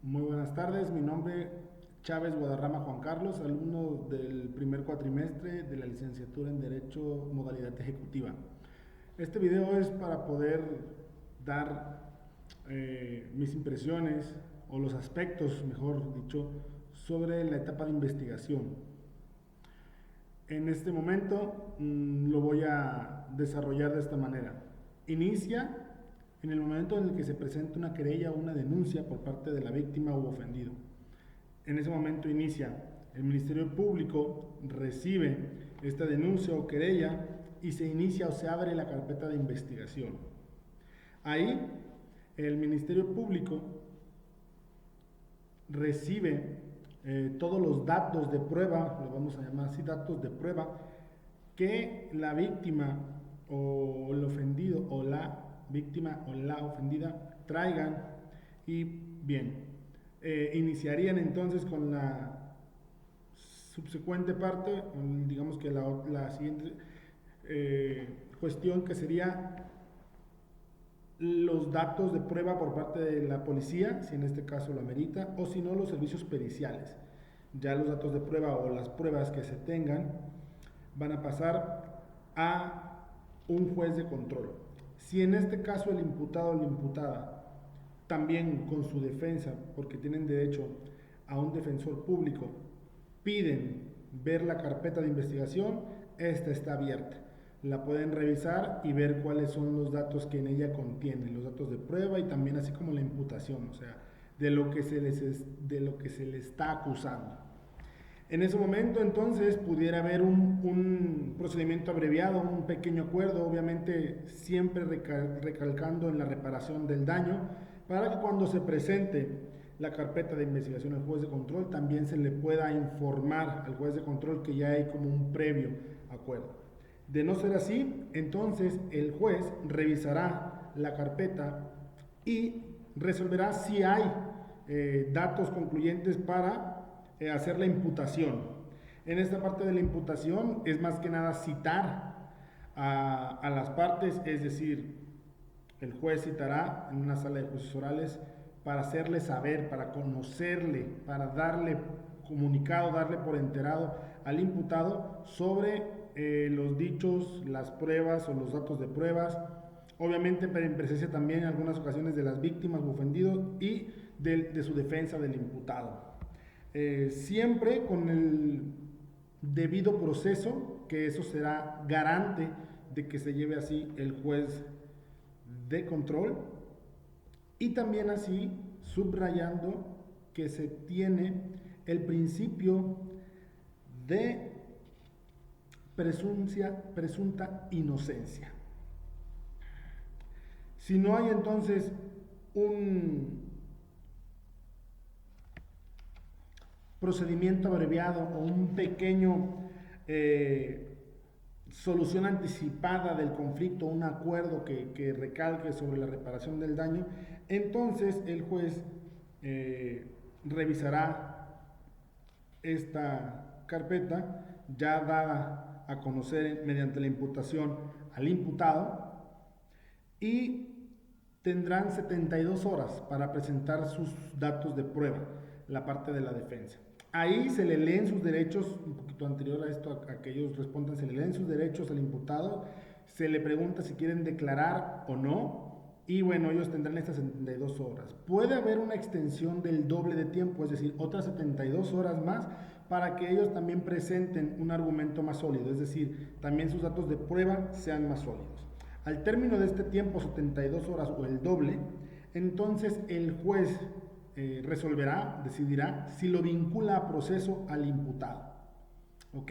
Muy buenas tardes, mi nombre Chávez Guadarrama Juan Carlos, alumno del primer cuatrimestre de la licenciatura en Derecho Modalidad Ejecutiva. Este video es para poder dar mis impresiones o los aspectos, mejor dicho, sobre la etapa de investigación. En este momento lo voy a desarrollar de esta manera. Inicia en el momento en el que se presenta una querella o una denuncia por parte de la víctima u ofendido. En ese momento inicia, el Ministerio Público recibe esta denuncia o querella y se inicia o se abre la carpeta de investigación. Ahí el Ministerio Público recibe todos los datos de prueba, lo vamos a llamar así, datos de prueba, que la víctima o el ofendido o la víctima o la ofendida traigan y bien, iniciarían entonces con la subsecuente parte, digamos que la siguiente cuestión que sería los datos de prueba por parte de la policía, si en este caso lo amerita, o si no los servicios periciales. Ya los datos de prueba o las pruebas que se tengan van a pasar a un juez de control. Si en este caso el imputado o la imputada, también con su defensa, porque tienen derecho a un defensor público, piden ver la carpeta de investigación, esta está abierta. La pueden revisar y ver cuáles son los datos que en ella contiene, los datos de prueba y también así como la imputación, o sea, de lo que se les está acusando. En ese momento entonces pudiera haber un procedimiento abreviado, un pequeño acuerdo, obviamente siempre recalcando en la reparación del daño, para que cuando se presente la carpeta de investigación al juez de control también se le pueda informar al juez de control que ya hay como un previo acuerdo. De no ser así, entonces el juez revisará la carpeta y resolverá si hay datos concluyentes para hacer la imputación. En esta parte de la imputación es más que nada citar a las partes, es decir, el juez citará en una sala de juicios orales para hacerle saber, para conocerle, para darle comunicado, darle por enterado al imputado sobre los dichos, las pruebas o los datos de pruebas, obviamente en presencia también en algunas ocasiones de las víctimas o ofendidos y de su defensa del imputado. Siempre con el debido proceso, que eso será garante de que se lleve así el juez de control, y también así subrayando que se tiene el principio de presunta inocencia. Si no hay entonces un procedimiento abreviado o un pequeño solución anticipada del conflicto, un acuerdo que recalque sobre la reparación del daño, entonces el juez revisará esta carpeta ya dada a conocer mediante la imputación al imputado y tendrán 72 horas para presentar sus datos de prueba, la parte de la defensa. Ahí se le leen sus derechos, un poquito anterior a esto, a que ellos respondan, se le leen sus derechos al imputado, se le pregunta si quieren declarar o no, y bueno, ellos tendrán estas 72 horas. Puede haber una extensión del doble de tiempo, es decir, otras 72 horas más, para que ellos también presenten un argumento más sólido, es decir, también sus datos de prueba sean más sólidos. Al término de este tiempo, 72 horas o el doble, entonces el juez resolverá, decidirá si lo vincula a proceso al imputado. ¿Ok?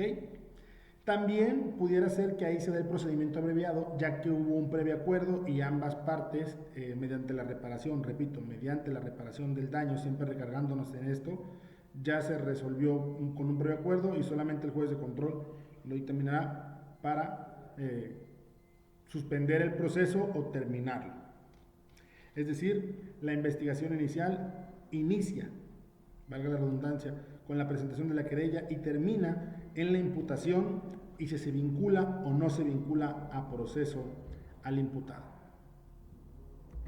También pudiera ser que ahí se dé el procedimiento abreviado, ya que hubo un previo acuerdo y ambas partes, mediante la reparación, repito, mediante la reparación del daño, siempre recargándonos en esto, ya se resolvió con un previo acuerdo y solamente el juez de control lo dictaminará para suspender el proceso o terminarlo. Es decir, la investigación inicial inicia, valga la redundancia, con la presentación de la querella y termina en la imputación y si se vincula o no se vincula a proceso al imputado.